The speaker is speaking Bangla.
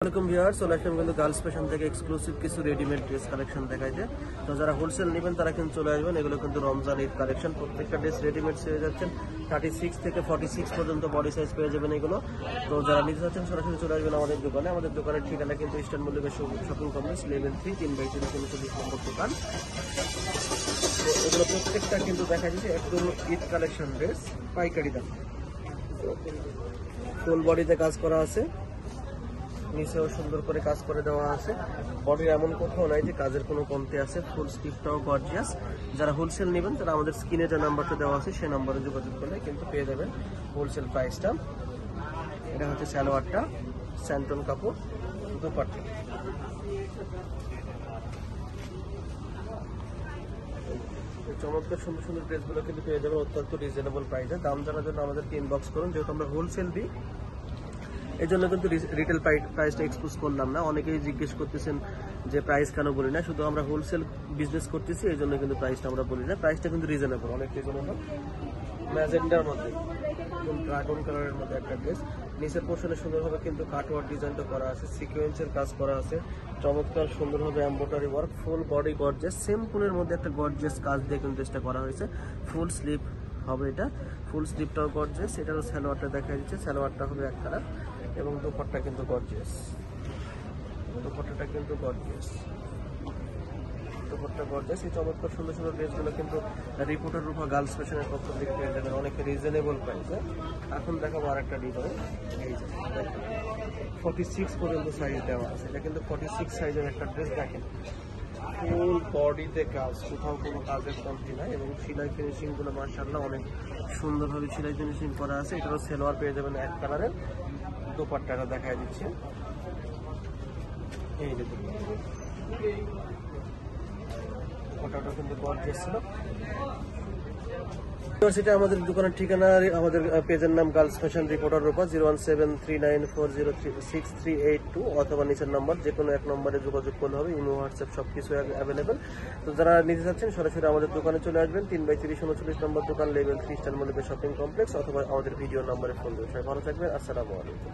আসসালামু আলাইকুম ভিউয়ার্স, চলে আসলাম কিন্তু গার্লস ফ্যাশন থেকে এক্সক্লুসিভ কিছু রেডিমেড ড্রেস কালেকশন দেখাইতে। তো যারা হোলসেল নেবেন তারা কিন্তু চলে আসবেন। এগুলো কিন্তু রমজান ঈদ কালেকশন, প্রত্যেকটা ড্রেস রেডিমেড পেয়ে যাচ্ছেন। 36 থেকে 46 পর্যন্ত বডি সাইজ পেয়ে যাবেন এগুলো। তো যারা নিতে চাচ্ছেন সরাসরি চলে আসবেন আমাদের দোকানে। আমাদের দোকানের ঠিকানা কিন্তু eastern Mallika shopping complex level 3 3/3 নম্বর দোকান। তো এগুলো প্রত্যেকটা কিন্তু দেখা যাচ্ছে একদম ঈদ কালেকশন ড্রেস, পাইকারি দাম। ফুল বডিতে কাজ করা আছে, নিচেও সুন্দর করে কাজ করে দেওয়া আছে। বডির এমন কোথাও নাই যে কাজের কোনো কমতি আছে। ফুল স্টিফটাও গর্জিয়াস। যারা হোলসেল নেবেন তারা আমাদের স্ক্রিনে যে নাম্বারটা দেওয়া আছে সেই নাম্বারে যোগাযোগ করলে কিন্তু পেয়ে যাবেন হোলসেল প্রাইসটা। এটা হচ্ছে সালোয়ারটা, স্যান্টন কাপড়, দুপাট্টা। চমৎকার সুন্দর সুন্দর ড্রেসগুলো কিন্তু পেয়ে যাবেন অত্যন্ত রিজনেবল প্রাইসে। দাম জানার জন্য আমাদেরকে ইনবক্স করুন, যেহেতু আমরা হোলসেল দিই এই জন্য কিন্তু রিটেল প্রাইসটা এক্সপোজ করলাম না। অনেকেই জিজ্ঞেস করতেছেন যে প্রাইস কেন বলি না, শুধু আমরা হোলসেল বিজনেস করতেছি এই জন্য কিন্তু প্রাইসটা আমরা বলি না। প্রাইসটা কিন্তু রিজনেবল, অনেক রিজনেবল। ম্যাজেন্ডার মধ্যে ড্রাগন কালারের মধ্যে একটা ড্রেস, নিচের পোর্শনে সুন্দরভাবে কিন্তু কাটওয়ার্ক ডিজাইনটা করা আছে, সিকোয়েন্সের কাজ করা আছে, চমৎকার সুন্দরভাবে embroidery work, full body gorgeous, same ফুলের মধ্যে একটা গর্জিয়াস কাজ দিয়ে কিন্তু ড্রেসটা করা হয়েছে। ফুল স্লিভ হবে এটা, ফুল স্লিভটাও গর্জিয়াস। এটারও সালোয়ারটা দেখা যাচ্ছে, সালোয়ারটা হবে এক কালার এবং দুপাট্টা কিন্তু গর্জিয়াস। দুপাট্টাটা কিন্তু গর্জিয়াস, দুপাট্টা গর্জিয়াস। এই চমৎকার সুন্দর সুন্দর ড্রেসগুলো কিন্তু রিপোর্টার রূপা গার্লস ফ্যাশনের পক্ষ থেকে পেয়ে যাবেন অনেক রিজনেবল প্রাইসে। এখন দেখাবো আর একটা ডিজাইন, এই যে 46 পর্যন্ত সাইজ দেওয়া আছে। এটা কিন্তু 46 সাইজের একটা ড্রেস। দেখেন ফুল বডিতে কাজ, কোথাও কোনো কাজের কমতি নাই এবং সেলাই ফিনিশিং গুলো মাশাআল্লাহ অনেক সুন্দরভাবে সেলাই ফিনিশিং করা আছে। এটারও সেলোয়ার পেয়ে যাবেন এক কালারের। দুপাট্টাটা দেখাই দিচ্ছে, এই যে দুপাট্টাটা কিন্তু গর্জিয়াস ছিল। সেটা আমাদের দোকানের ঠিকানা, আমাদের পেজের নাম গার্লস ফ্যাশন রিপোর্টার রূপা, 01739406382 অথবা নিচের নাম্বার যে কোনো এক নম্বরে যোগাযোগ করলে হবে। ইমো, হোয়াটসঅ্যাপ সবকিছু অ্যাভেলেবেল। তো যারা নিতে চাচ্ছেন সরাসরি আমাদের দোকানে চলে আসবেন। 3/30 নম্বর দোকান, level 3 eastern Mallika shopping complex, অথবা আমাদের ভিডিও নাম্বারে ফোন দেবেন। সবাই ভালো থাকবেন, আসসালামু আলাইকুম।